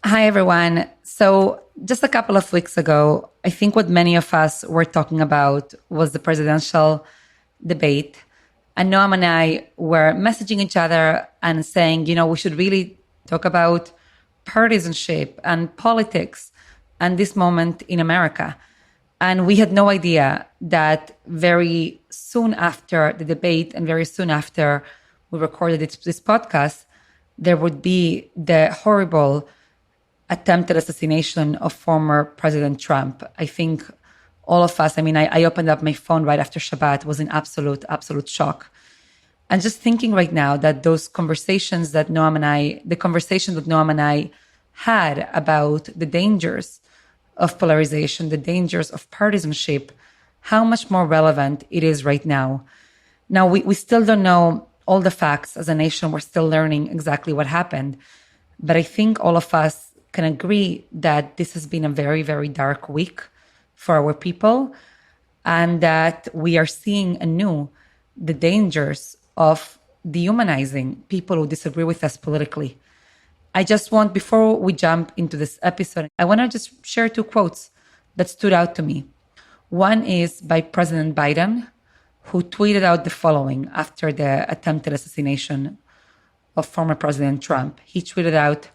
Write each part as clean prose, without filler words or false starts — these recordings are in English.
Hi, everyone. So just a couple of weeks ago, I think what many of us were talking about was the presidential debate. And Noam and I were messaging each other and saying, we should really talk about partisanship and politics and this moment in America. And we had no idea that very soon after the debate and very soon after we recorded this podcast, there would be the horrible attempted assassination of former President Trump. I think all of us, I opened up my phone right after Shabbat, was in absolute shock. And just thinking right now that the conversation that Noam and I had about the dangers of polarization, the dangers of partisanship, how much more relevant it is right now. Now, we still don't know all the facts as a nation. We're still learning exactly what happened. But I think all of us can agree that this has been a very, very dark week for our people, and that we are seeing anew the dangers of dehumanizing people who disagree with us politically. I just want, before we jump into this episode, I want to just share two quotes that stood out to me. One is by President Biden, who tweeted out the following after the attempted assassination of former President Trump. He tweeted out,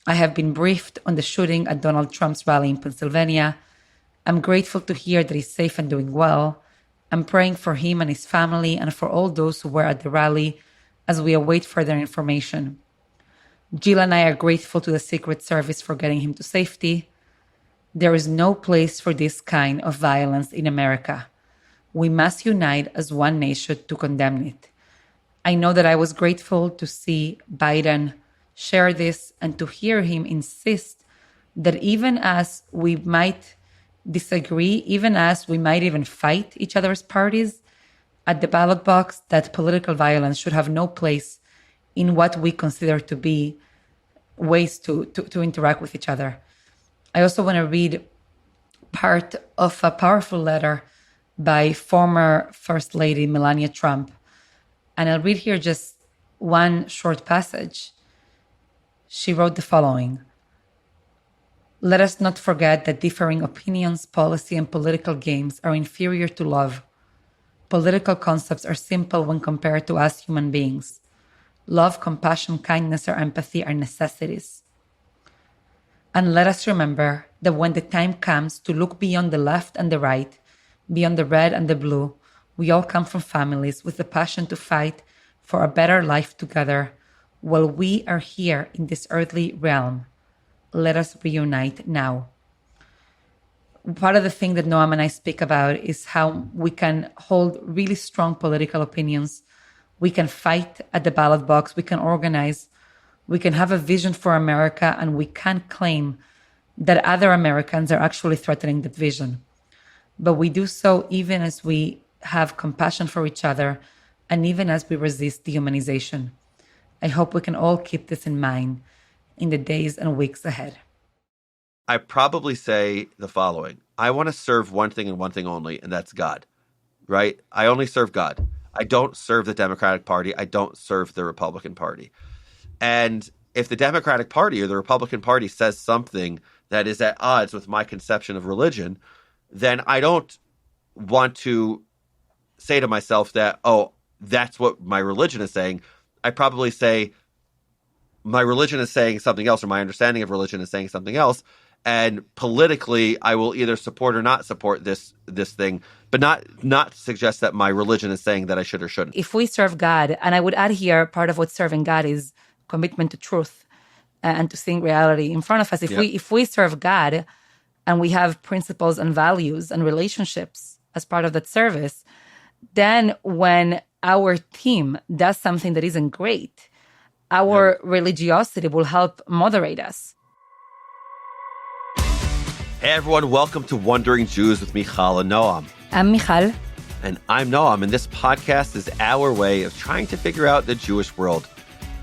"I have been briefed on the shooting at Donald Trump's rally in Pennsylvania. I'm grateful to hear that he's safe and doing well. I'm praying for him and his family and for all those who were at the rally as we await further information. Jill and I are grateful to the Secret Service for getting him to safety. There is no place for this kind of violence in America. We must unite as one nation to condemn it." I know that I was grateful to see Biden share this and to hear him insist that even as we might disagree, even as we might even fight each other's parties at the ballot box, that political violence should have no place in what we consider to be ways to interact with each other. I also want to read part of a powerful letter by former First Lady Melania Trump. And I'll read here just one short passage. She wrote the following: "Let us not forget that differing opinions, policy, and political games are inferior to love. Political concepts are simple when compared to us human beings. Love, compassion, kindness, or empathy are necessities. And let us remember that when the time comes to look beyond the left and the right, beyond the red and the blue, we all come from families with the passion to fight for a better life together. While we are here in this earthly realm, let us reunite now." Part of the thing that Noam and I speak about is how we can hold really strong political opinions. We can fight at the ballot box. We can organize. We can have a vision for America, and we can claim that other Americans are actually threatening that vision. But we do so even as we have compassion for each other and even as we resist dehumanization. I hope we can all keep this in mind in the days and weeks ahead. I probably say the following. I want to serve one thing and one thing only, and that's God, right? I only serve God. I don't serve the Democratic Party. I don't serve the Republican Party. And if the Democratic Party or the Republican Party says something that is at odds with my conception of religion, then I don't want to say to myself that, oh, that's what my religion is saying. I probably say my religion is saying something else, or my understanding of religion is saying something else. And politically, I will either support or not support this thing, but not suggest that my religion is saying that I should or shouldn't. If we serve God, and I would add here, part of what serving God is commitment to truth and to seeing reality in front of us. If we serve God and we have principles and values and relationships as part of that service, then when our team does something that isn't great, our religiosity will help moderate us. Hey everyone, welcome to Wondering Jews with Mijal and Noam. I'm Mijal. And I'm Noam, and this podcast is our way of trying to figure out the Jewish world.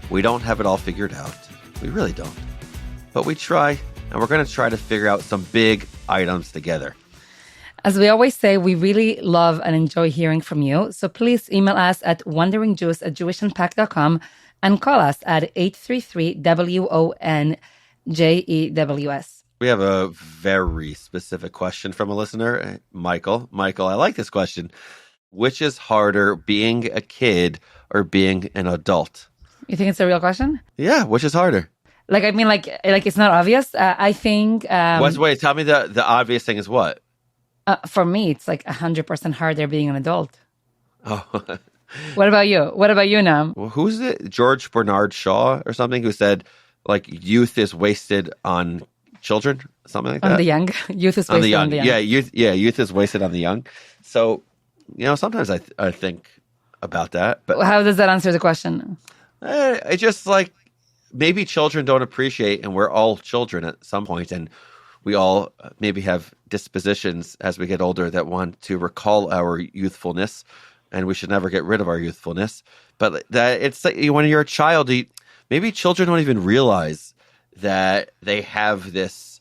We don't have it all figured out. We really don't. But we try, and we're going to try to figure out some big items together. As we always say, we really love and enjoy hearing from you. So please email us at wonderingjews@jewishnunpacked.com and call us at 833-WON JEWS. We have a very specific question from a listener, Michael. Michael, I like this question. Which is harder, being a kid or being an adult? You think it's a real question? Yeah, which is harder? Like, I mean, like it's not obvious. I think Wait, tell me the obvious thing is what? for me, it's like 100% harder being an adult. Oh, What about you? What about you, Noam? well, who's it? George Bernard Shaw or something who said like youth is wasted on children, something like On that. the young. Youth is On the wasted young, on the young. youth is wasted on the young. So, sometimes I think about that, but How does that answer the question? it's just like maybe children don't appreciate, and we're all children at some point, and we all maybe have dispositions as we get older that want to recall our youthfulness, and we should never get rid of our youthfulness. But that it's like, when you're a child, maybe children don't even realize that they have this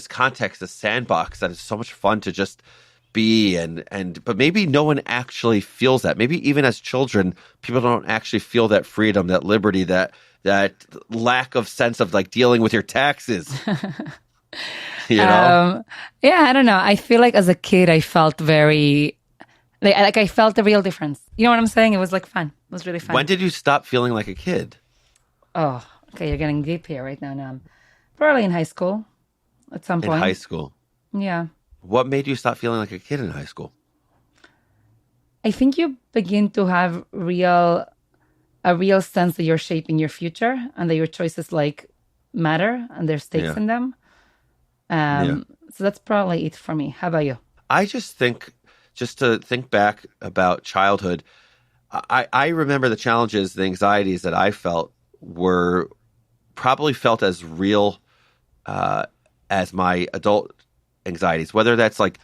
context, this sandbox that is so much fun to just be but maybe no one actually feels that. Maybe even as children, people don't actually feel that freedom, that liberty, that lack of sense of like dealing with your taxes. Yeah, I don't know. I feel like as a kid, I felt very like I felt the real difference. You know what I'm saying? It was like fun. It was really fun. When did you stop feeling like a kid? Oh, okay. You're getting deep here right now, Noam. Probably in high school at some In point. high school. Yeah. What made you stop feeling like a kid in high school? I think you begin to have a real sense that you're shaping your future and that your choices like matter and there's stakes Yeah. in them. So that's probably it for me. How about you? I just think, just to think back about childhood, I remember the challenges, the anxieties that I felt were probably felt as real as my adult anxieties, whether that's like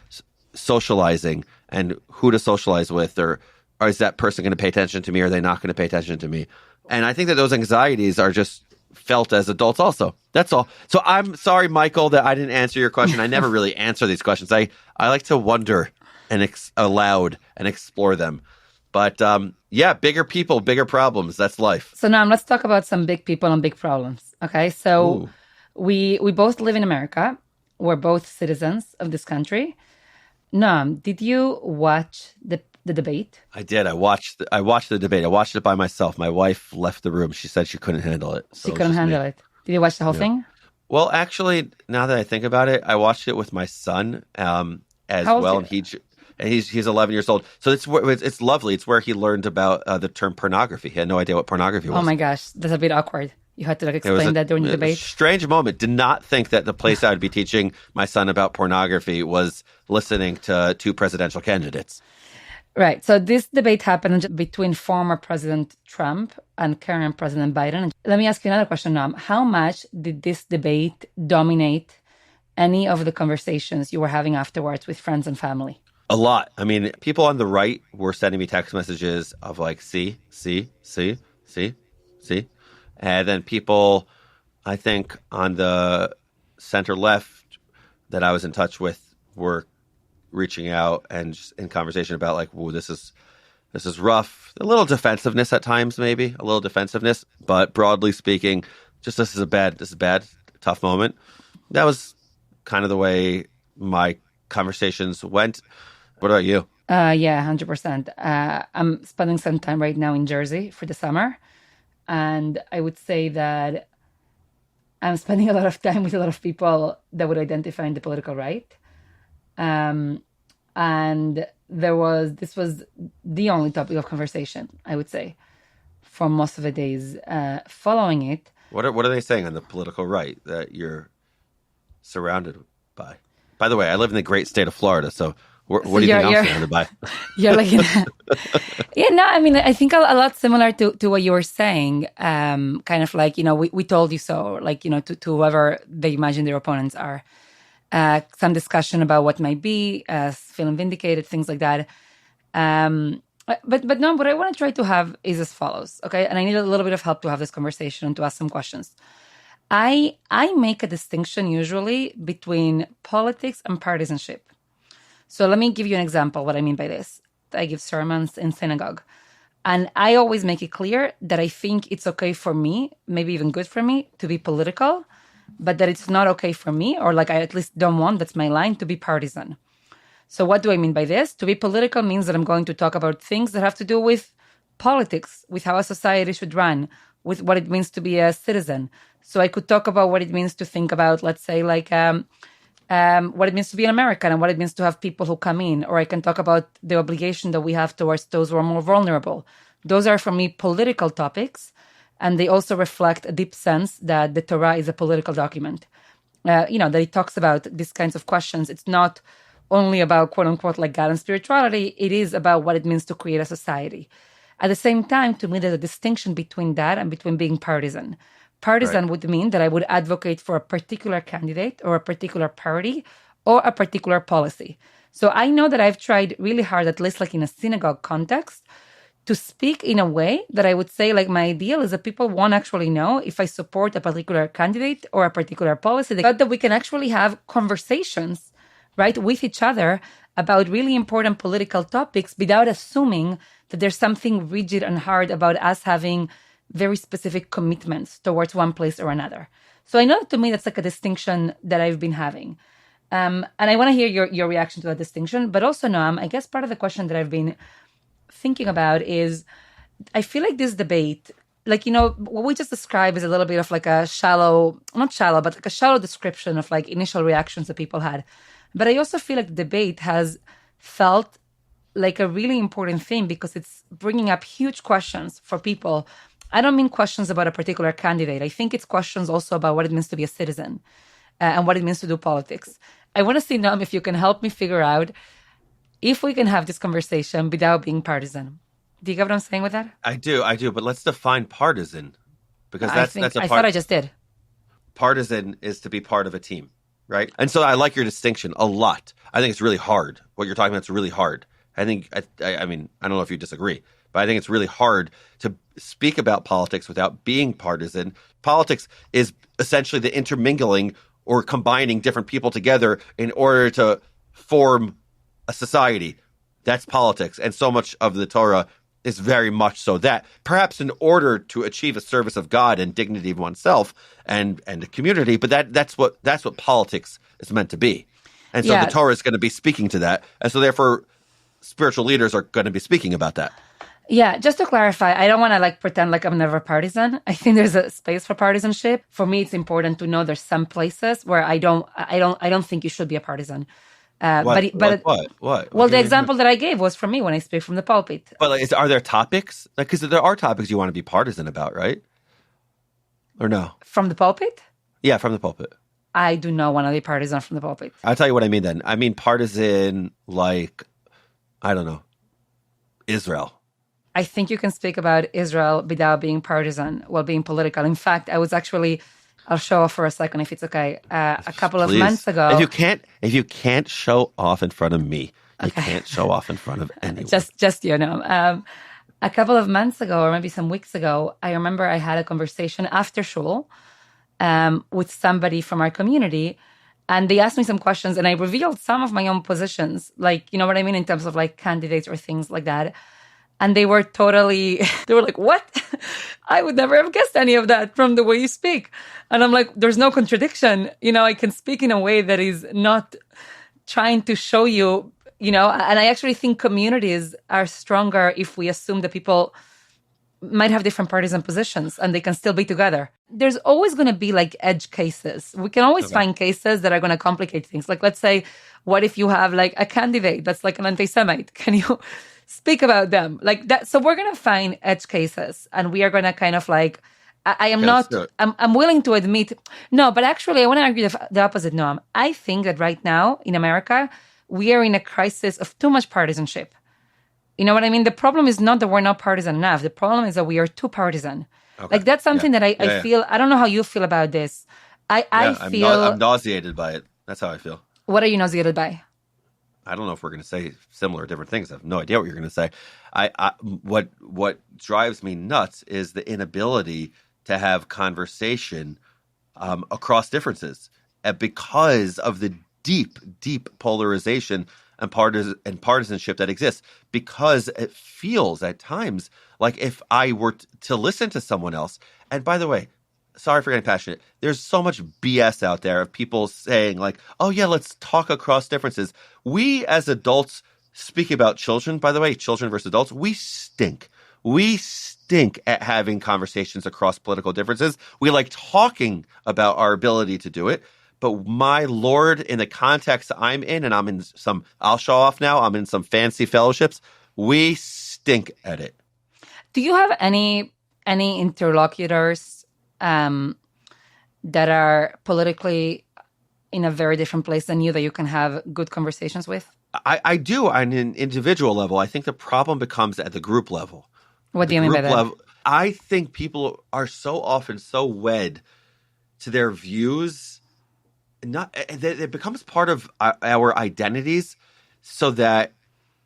socializing and who to socialize with, or is that person going to pay attention to me, or are they not going to pay attention to me? And I think that those anxieties are just felt as adults also. That's all. So I'm sorry, Michael, that I didn't answer your question. I never really answer these questions. I like to wonder and aloud and explore them. But yeah, bigger people, bigger problems. That's life. So now let's talk about some big people and big problems. Okay, so we both live in America. We're both citizens of this country. Noam, did you watch the debate? I did. I watched the debate. I watched it by myself. My wife left the room. She said she couldn't handle it. So She couldn't handle it. Did you watch the whole thing? Well, actually, now that I think about it, I watched it with my son as How old well, is he? and he's 11 years old. So it's lovely. It's where he learned about the term pornography. He had no idea what pornography was. Oh my gosh, that's a bit awkward. You had to like It was explain that during the debate. Strange moment. Did not think that the place I would be teaching my son about pornography was listening to two presidential candidates. Right. So this debate happened between former President Trump and current President Biden. Let me ask you another question, Noam. How much did this debate dominate any of the conversations you were having afterwards with friends and family? A lot. I mean, people on the right were sending me text messages of like, see. And then people, I think, on the center left that I was in touch with were reaching out and just in conversation about like, "Whoa, this is rough." A little defensiveness at times, maybe a little defensiveness, but broadly speaking, just this is a bad, tough moment. That was kind of the way my conversations went. What about you? Yeah, 100%. I'm spending some time right now in Jersey for the summer. And I would say that I'm spending a lot of time with a lot of people that would identify in the political right. And this was the only topic of conversation, I would say, for most of the days following it. What are they saying on the political right that you're surrounded by? By the way, I live in the great state of Florida, so what do you think I'm surrounded by? You're like, yeah, no, I mean, I think a lot similar to what you were saying, kind of like, we told you so, like, to whoever they imagine their opponents are. Some discussion about what might be, feeling vindicated, things like that. But no, what I want to try to have is as follows, okay? And I need a little bit of help to have this conversation and to ask some questions. I make a distinction usually between politics and partisanship. So let me give you an example what I mean by this. I give sermons in synagogue. And I always make it clear that I think it's okay for me, maybe even good for me, to be political, but that it's not okay for me, or like I at least don't want, that's my line, to be partisan. So what do I mean by this? To be political means that I'm going to talk about things that have to do with politics, with how a society should run, with what it means to be a citizen. So I could talk about what it means to think about, let's say, like what it means to be an American and what it means to have people who come in. Or I can talk about the obligation that we have towards those who are more vulnerable. Those are, for me, political topics. And they also reflect a deep sense that the Torah is a political document. That it talks about these kinds of questions. It's not only about, quote unquote, like God and spirituality. It is about what it means to create a society. At the same time, to me, there's a distinction between that and between being partisan. Partisan would mean that I would advocate for a particular candidate or a particular party or a particular policy. So I know that I've tried really hard, at least like in a synagogue context, to speak in a way that I would say, like, my ideal is that people won't actually know if I support a particular candidate or a particular policy, but that we can actually have conversations, right, with each other about really important political topics without assuming that there's something rigid and hard about us having very specific commitments towards one place or another. So I know to me that's like a distinction that I've been having. And I want to hear your reaction to that distinction. But also, Noam, I guess part of the question that I've been thinking about is, I feel like this debate, like, what we just described is a little bit of like a not shallow, but like a shallow description of like initial reactions that people had. But I also feel like the debate has felt like a really important thing because it's bringing up huge questions for people. I don't mean questions about a particular candidate. I think it's questions also about what it means to be a citizen and what it means to do politics. I want to see, Noam, if you can help me figure out if we can have this conversation without being partisan. Do you get what I'm saying with that? I do. But let's define partisan, because that's a part. I thought I just did. Partisan is to be part of a team, right? And so I like your distinction a lot. I think it's really hard. What you're talking about is really hard. I mean, I don't know if you disagree, but I think it's really hard to speak about politics without being partisan. Politics is essentially the intermingling or combining different people together in order to form a society. That's politics. And so much of the Torah is very much so that. Perhaps in order to achieve a service of God and dignity of oneself and the community, but that's what politics is meant to be. And so the Torah is going to be speaking to that. And so therefore, spiritual leaders are going to be speaking about that. Yeah, just to clarify, I don't want to like pretend like I'm never partisan. I think there's a space for partisanship. For me, it's important to know there's some places where I don't think you should be a partisan. What? Well, the example that I gave was from me when I speak from the pulpit. But are there topics? Because there are topics you want to be partisan about, right? Or no? From the pulpit? Yeah, from the pulpit. I do not want to be partisan from the pulpit. I'll tell you what I mean then. I mean partisan, like, I don't know, Israel. I think you can speak about Israel without being partisan while being political. In fact, I'll show off for a second if it's okay. A couple of months ago. If you can't show off in front of me, you can't show off in front of anyone. Just a couple of months ago, or maybe some weeks ago, I remember I had a conversation after shul with somebody from our community, and they asked me some questions, and I revealed some of my own positions, like, you know what I mean, in terms of like candidates or things like that. And they were like, what? I would never have guessed any of that from the way you speak. And I'm like, there's no contradiction. I can speak in a way that is not trying to show you, and I actually think communities are stronger if we assume that people might have different partisan positions and they can still be together. There's always going to be like edge cases. We can always find cases that are going to complicate things. Like, let's say, what if you have like a candidate that's like an anti-Semite? Can you speak about them like that? So we're going to find edge cases, and we are going to kind of like, I'm willing to admit, no, but actually I want to argue the opposite, Noam. I think that right now in America, we are in a crisis of too much partisanship. You know what I mean? The problem is not that we're not partisan enough. The problem is that we are too partisan. Okay. Like, that's something that I feel, I don't know how you feel about this. I'm nauseated by it. That's how I feel. What are you nauseated by? I don't know if we're going to say similar or different things. I have no idea what you're going to say. What drives me nuts is the inability to have conversation across differences, because of the deep polarization and partisanship that exists, because it feels at times like if I were to listen to someone else, and by the way, sorry for getting passionate, there's so much BS out there of people saying like, oh yeah, let's talk across differences. We as adults, speaking about children, by the way, children versus adults, we stink. We stink at having conversations across political differences. We like talking about our ability to do it. But my Lord, in the context I'm in, and I'll show off now, I'm in some fancy fellowships, we stink at it. Do you have any interlocutors that are politically in a very different place than you that you can have good conversations with? I do on an individual level. I think the problem becomes at the group level. What do you mean by that? I think people are so often so wed to their views, it becomes part of our identities, so that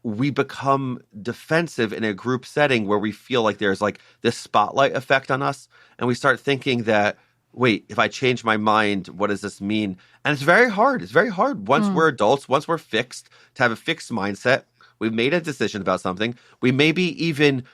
we become defensive in a group setting where we feel like there's like this spotlight effect on us, and we start thinking that, wait, if I change my mind, what does this mean? And it's very hard. It's very hard once we're adults, once we're fixed, to have a fixed mindset. We've made a decision about something. We maybe even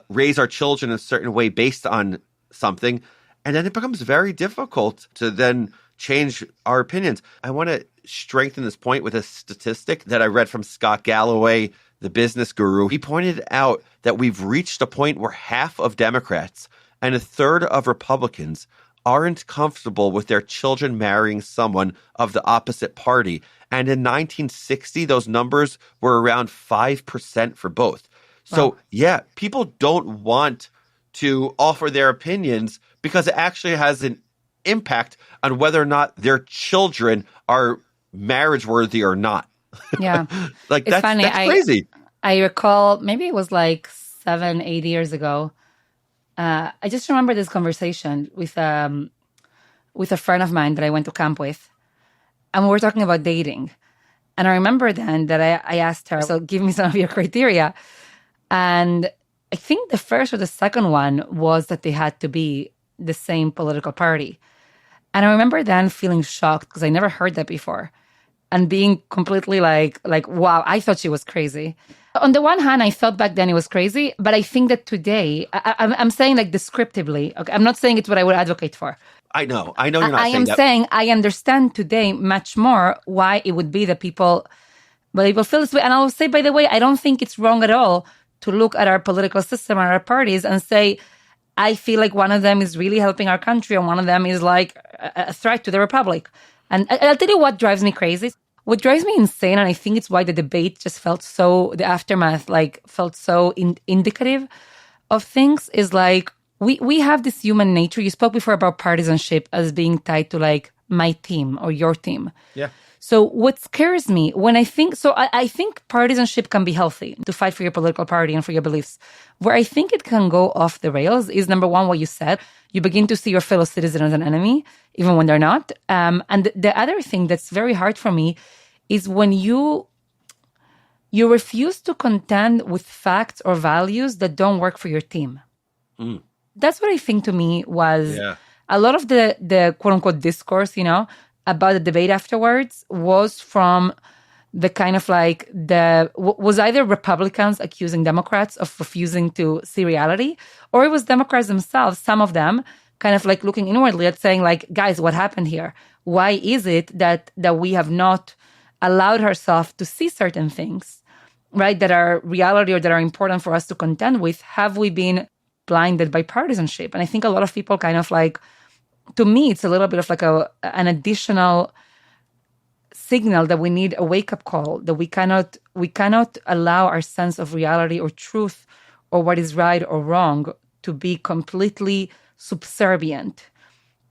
raise our children in a certain way based on something. And then it becomes very difficult to then change our opinions. I want to strengthen this point with a statistic that I read from Scott Galloway, the business guru. He pointed out that we've reached a point where half of Democrats and a third of Republicans aren't comfortable with their children marrying someone of the opposite party. And in 1960, those numbers were around 5% for both. So, yeah, people don't want to offer their opinions because it actually has an impact on whether or not their children are marriage worthy or not. Yeah. Like, that's funny. That's crazy. I recall, maybe it was like 7-8 years ago. I just remember this conversation with a friend of mine that I went to camp with. And we were talking about dating. And I remember then that I asked her, so give me some of your criteria. And I think the first or the second one was that they had to be the same political party. And I remember then feeling shocked because I never heard that before. And being completely like, wow, I thought she was crazy. On the one hand, I thought back then it was crazy, but I think that today, I'm saying like descriptively, okay, I'm not saying it's what I would advocate for. I know you're not saying that. I am saying I understand today much more why it would be that people feel this way. And I'll say, by the way, I don't think it's wrong at all to look at our political system and our parties and say, I feel like one of them is really helping our country and one of them is like a threat to the republic. And I'll tell you what drives me crazy. What drives me insane, and I think it's why the debate just the aftermath, felt so indicative of things, is like, we have this human nature. You spoke before about partisanship as being tied to like my team or your team. Yeah. So what scares me when I think partisanship can be healthy, to fight for your political party and for your beliefs. Where I think it can go off the rails is, number one, what you said. You begin to see your fellow citizen as an enemy, even when they're not. And the other thing that's very hard for me is when you refuse to contend with facts or values that don't work for your team. Mm. That's what I think to me was a lot of the quote unquote discourse, about the debate afterwards was from the kind of like was either Republicans accusing Democrats of refusing to see reality, or it was Democrats themselves, some of them kind of like looking inwardly at saying like, guys, what happened here? Why is it that we have not allowed ourselves to see certain things, right, that are reality or that are important for us to contend with? Have we been blinded by partisanship? And I think a lot of people kind of like, to me, it's a little bit of like an additional signal that we need a wake-up call, that we cannot allow our sense of reality or truth or what is right or wrong to be completely subservient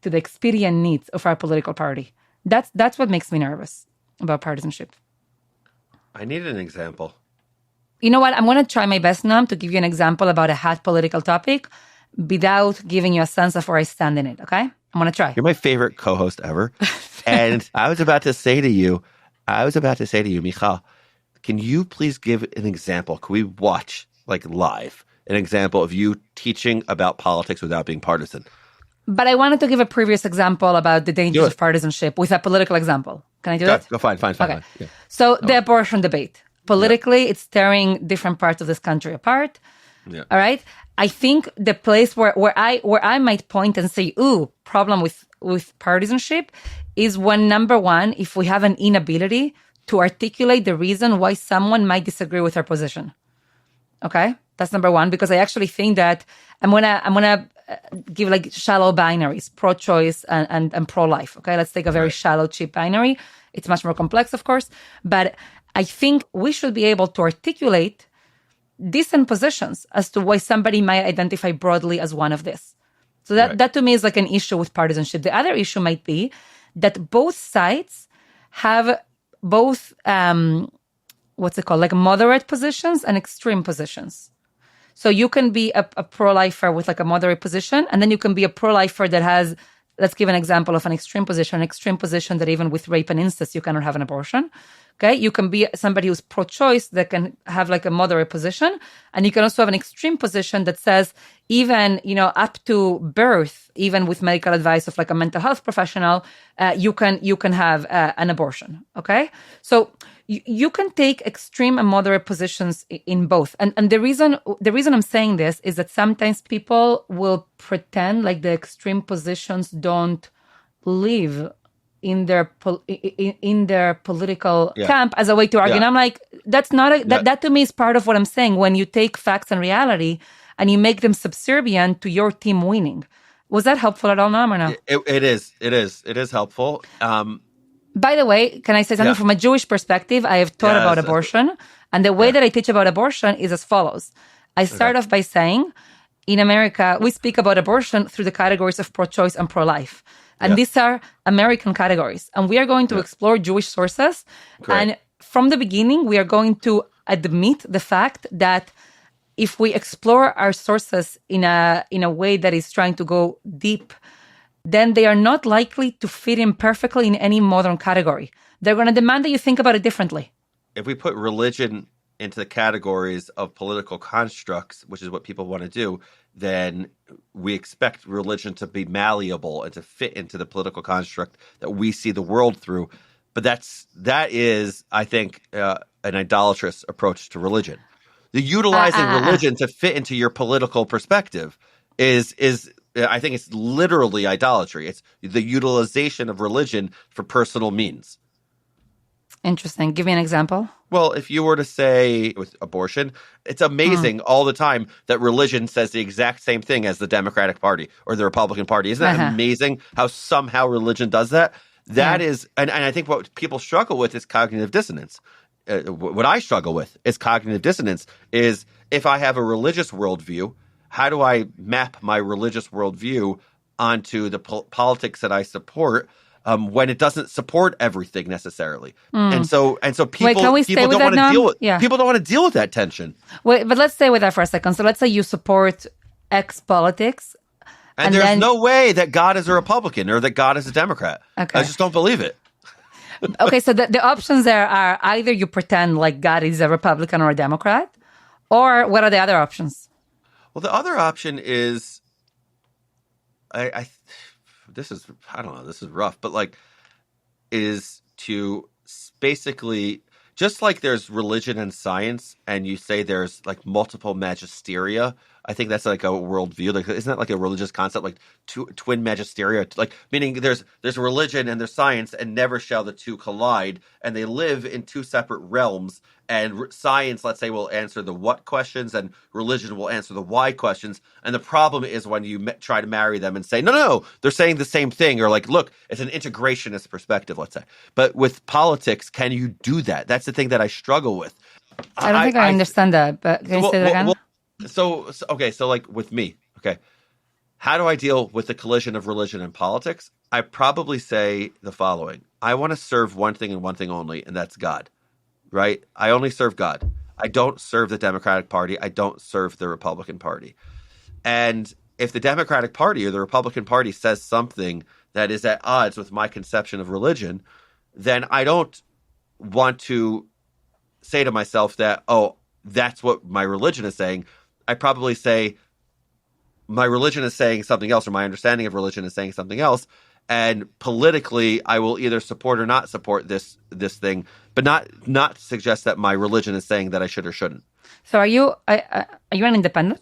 to the expedient needs of our political party. That's what makes me nervous about partisanship. I need an example. You know what? I'm going to try my best, Noam, to give you an example about a hot political topic without giving you a sense of where I stand in it, okay? I'm going to try. You're my favorite co-host ever. And I was about to say to you, Mijal, can you please give an example? Can we watch, like live, an example of you teaching about politics without being partisan? But I wanted to give a previous example about the dangers Do of it. partisanship with a political example. Can I do that? Go fine. Okay. Fine. Yeah. So the abortion debate. Politically, it's tearing different parts of this country apart. Yeah. All right. I think the place where I might point and say, ooh, problem with partisanship is when, number one, if we have an inability to articulate the reason why someone might disagree with our position. Okay, that's number one, because I actually think that I'm gonna give like shallow binaries, pro-choice and pro-life. Okay, let's take a very shallow, cheap binary. It's much more complex, of course, but I think we should be able to articulate decent positions as to why somebody might identify broadly as one of this. So that to me is like an issue with partisanship. The other issue might be that both sides have both what's it called, like moderate positions and extreme positions. So you can be a pro-lifer with like a moderate position, and then you can be a pro-lifer that has, let's give an example of an extreme position that even with rape and incest, you cannot have an abortion. Okay. You can be somebody who's pro-choice that can have like a moderate position. And you can also have an extreme position that says even, up to birth, even with medical advice of like a mental health professional, you can have an abortion. Okay. So you can take extreme and moderate positions in both. And the reason I'm saying this is that sometimes people will pretend like the extreme positions don't live in their political camp as a way to argue. And I'm like, that's not that to me is part of what I'm saying. When you take facts and reality and you make them subservient to your team winning. Was that helpful at all, Noam, or no? It is helpful. By the way, can I say something from a Jewish perspective? I have thought about abortion, and the way that I teach about abortion is as follows. I start off by saying, in America, we speak about abortion through the categories of pro-choice and pro-life. And these are American categories. And we are going to explore Jewish sources. Great. And from the beginning, we are going to admit the fact that if we explore our sources in a way that is trying to go deep, then they are not likely to fit in perfectly in any modern category. They're going to demand that you think about it differently. If we put religion into the categories of political constructs, which is what people want to do, then we expect religion to be malleable and to fit into the political construct that we see the world through. But that is, I think, an idolatrous approach to religion. The utilizing religion to fit into your political perspective is I think it's literally idolatry. It's the utilization of religion for personal means. Interesting. Give me an example. Well, if you were to say with abortion, it's amazing all the time that religion says the exact same thing as the Democratic Party or the Republican Party. Isn't that amazing how somehow religion does that? That is, and I think what people struggle with is cognitive dissonance. What I struggle with is cognitive dissonance is if I have a religious worldview, how do I map my religious worldview onto the politics that I support when it doesn't support everything necessarily? And so people don't want to deal with people don't want to deal with that tension. Wait, but let's stay with that for a second. So let's say you support X politics. And there's no way that God is a Republican or that God is a Democrat. Okay. I just don't believe it. Okay, so the options there are either you pretend like God is a Republican or a Democrat, or what are the other options? Well, the other option is, this is rough, but is to basically, just like there's religion and science, and you say there's multiple magisteria. I think that's like a worldview. Isn't that like a religious concept, like twin magisteria? Meaning there's religion and there's science, and never shall the two collide, and they live in two separate realms. And science, let's say, will answer the what questions, and religion will answer the why questions. And the problem is when you try to marry them and say, no, they're saying the same thing, or look, it's an integrationist perspective, let's say. But with politics, can you do that? That's the thing that I struggle with. I don't think I understand that, but can you say that again? So with me, okay, how do I deal with the collision of religion and politics? I probably say the following. I want to serve one thing and one thing only, and that's God, right? I only serve God. I don't serve the Democratic Party. I don't serve the Republican Party. And if the Democratic Party or the Republican Party says something that is at odds with my conception of religion, then I don't want to say to myself that, oh, that's what my religion is saying. I probably say, my religion is saying something else, or my understanding of religion is saying something else. And politically, I will either support or not support this thing, but not suggest that my religion is saying that I should or shouldn't. So are you an independent?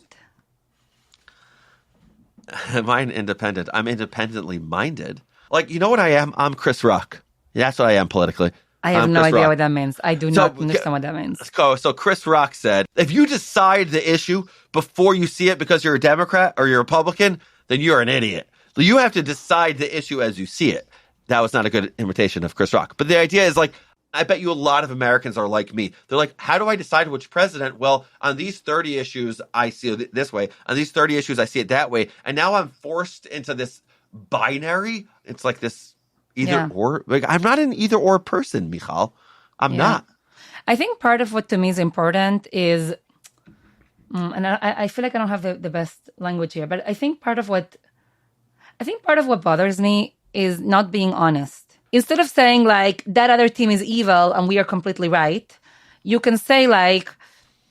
Am I an independent? I'm independently minded. Like, you know what I am? I'm Chris Rock. That's what I am politically. I have no idea what that means. I do not understand what that means. So Chris Rock said, if you decide the issue before you see it because you're a Democrat or you're a Republican, then you're an idiot. You have to decide the issue as you see it. That was not a good imitation of Chris Rock. But the idea is like, I bet you a lot of Americans are like me. They're like, how do I decide which president? Well, on these 30 issues, I see it this way. On these 30 issues, I see it that way. And now I'm forced into this binary. It's like this either or. Like, I'm not an either or person, Mijal. I'm not. I think part of what to me is important is, and I feel like I don't have the best language here, but I think part of what bothers me is not being honest. Instead of saying like that other team is evil and we are completely right, you can say like,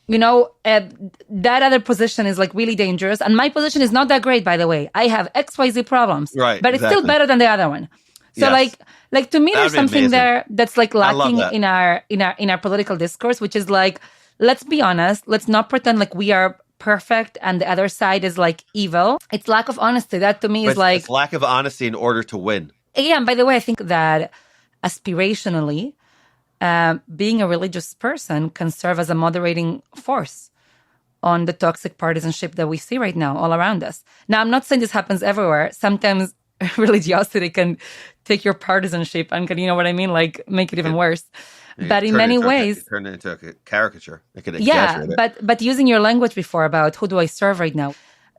that other position is like really dangerous and my position is not that great, by the way. I have XYZ problems, right? But it's still better than the other one. So like to me, there's something there that's like lacking in our political discourse, which is like, let's be honest. Let's not pretend like we are perfect and the other side is like evil. It's lack of honesty. That to me is like... It's lack of honesty in order to win. Yeah, and by the way, I think that aspirationally, being a religious person can serve as a moderating force on the toxic partisanship that we see right now all around us. Now, I'm not saying this happens everywhere. Sometimes religiosity can take your partisanship and can, you know what I mean? Like make it even worse. But in many ways, turn it into a caricature. It could exaggerate it. But using your language before about who do I serve right now?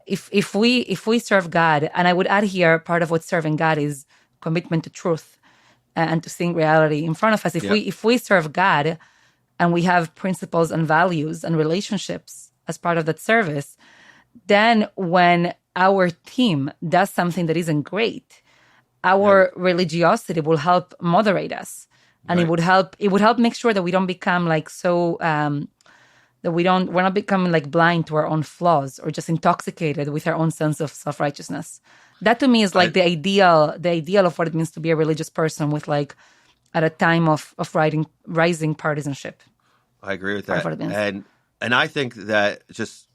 If we serve God, and I would add here, part of what serving God is commitment to truth and to seeing reality in front of us. If we serve God, and we have principles and values and relationships as part of that service, then when our team does something that isn't great, our religiosity will help moderate us. And it would help make sure that we don't become like so that we're not becoming like blind to our own flaws or just intoxicated with our own sense of self-righteousness. That to me is like the ideal of what it means to be a religious person with like at a time of rising partisanship. I agree with that. And I think that just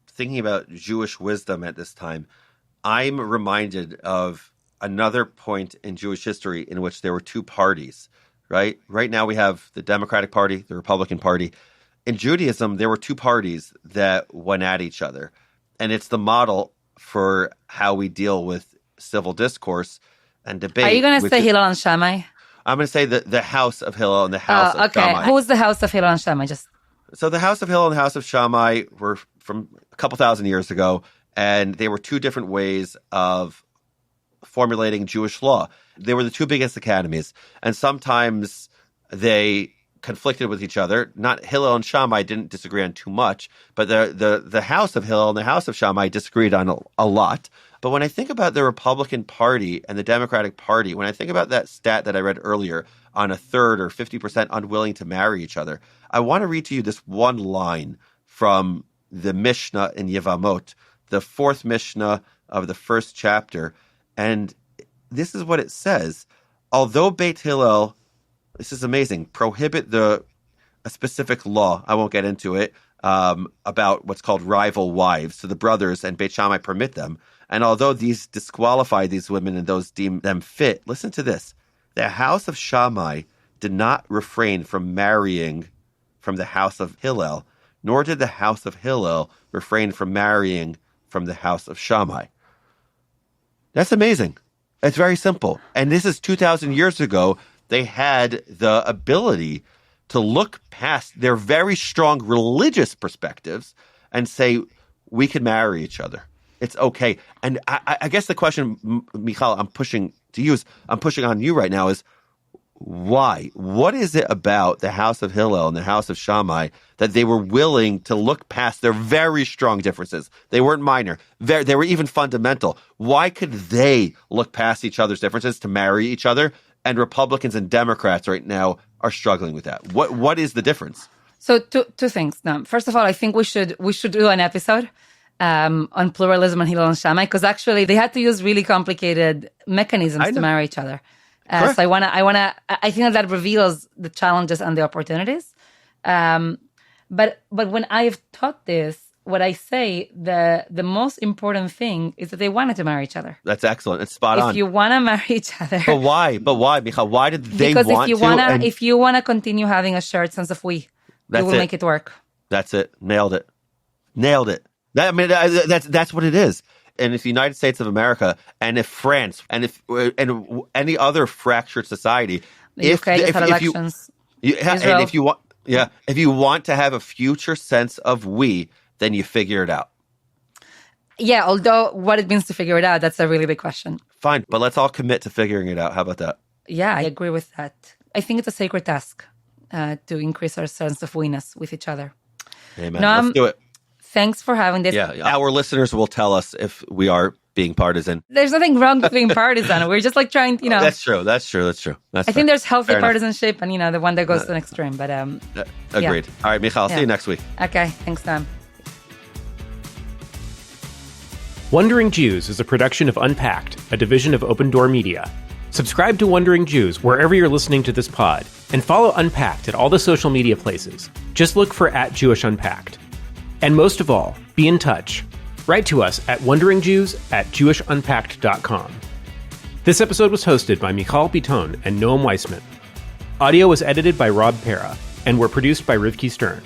thinking about Jewish wisdom at this time, I'm reminded of another point in Jewish history in which there were two parties. Right now we have the Democratic Party, the Republican Party. In Judaism, there were two parties that went at each other. And it's the model for how we deal with civil discourse and debate. Are you going to say Hillel and Shammai? I'm going to say the house of Hillel and the house of Shammai. Who's the house of Hillel and Shammai? So the house of Hillel and the house of Shammai were from a couple thousand years ago, and they were two different ways of formulating Jewish law. They were the two biggest academies, and sometimes they conflicted with each other. Not Hillel and Shammai didn't disagree on too much, but the house of Hillel and the house of Shammai disagreed on a lot. But when I think about the Republican Party and the Democratic Party, when I think about that stat that I read earlier on a third or 50% unwilling to marry each other, I want to read to you this one line from the Mishnah in Yevamot, the fourth Mishnah of the first chapter. And this is what it says. Although Beit Hillel, this is amazing, prohibit a specific law, I won't get into it, about what's called rival wives. So the brothers and Beit Shammai permit them. And although these disqualify these women and those deem them fit, listen to this. The house of Shammai did not refrain from marrying from the house of Hillel, nor did the house of Hillel refrain from marrying from the house of Shammai. That's amazing. It's very simple. And this is 2,000 years ago. They had the ability to look past their very strong religious perspectives and say, we can marry each other. It's okay. And I guess the question, Mijal, I'm pushing on you right now is, why? What is it about the house of Hillel and the house of Shammai that they were willing to look past their very strong differences? They weren't minor. They were even fundamental. Why could they look past each other's differences to marry each other? And Republicans and Democrats right now are struggling with that. What is the difference? So two things. Now, first of all, I think we should do an episode on pluralism and Hillel and Shammai, because actually they had to use really complicated mechanisms to marry each other. So I think that reveals the challenges and the opportunities. But when I've taught this, what I say, the most important thing is that they wanted to marry each other. That's excellent. It's spot on. If you want to marry each other. But why, Mijal? Why did they because want to? If you want to continue having a shared sense of we, you will make it work. That's it. Nailed it. That's what it is. And if the United States of America, and if France, and if any other fractured society, if you want to have a future sense of we, then you figure it out. Yeah, although what it means to figure it out, that's a really big question. Fine, but let's all commit to figuring it out. How about that? Yeah, I agree with that. I think it's a sacred task to increase our sense of we-ness with each other. Amen. Let's do it. Thanks for having this. Yeah, our listeners will tell us if we are being partisan. There's nothing wrong with being partisan. We're just like trying, That's true. I think there's healthy partisanship and, the one that goes to an extreme. But agreed. Yeah. All right, Mijal, see you next week. Okay, thanks, Noam. Wandering Jews is a production of Unpacked, a division of OpenDor Media. Subscribe to Wandering Jews wherever you're listening to this pod, and follow Unpacked at all the social media places. Just look for @JewishUnpacked. And most of all, be in touch. Write to us at wonderingjews@jewishunpacked.com. This episode was hosted by Michal Biton and Noam Weissman. Audio was edited by Rob Pera, and were produced by Rivki Stern.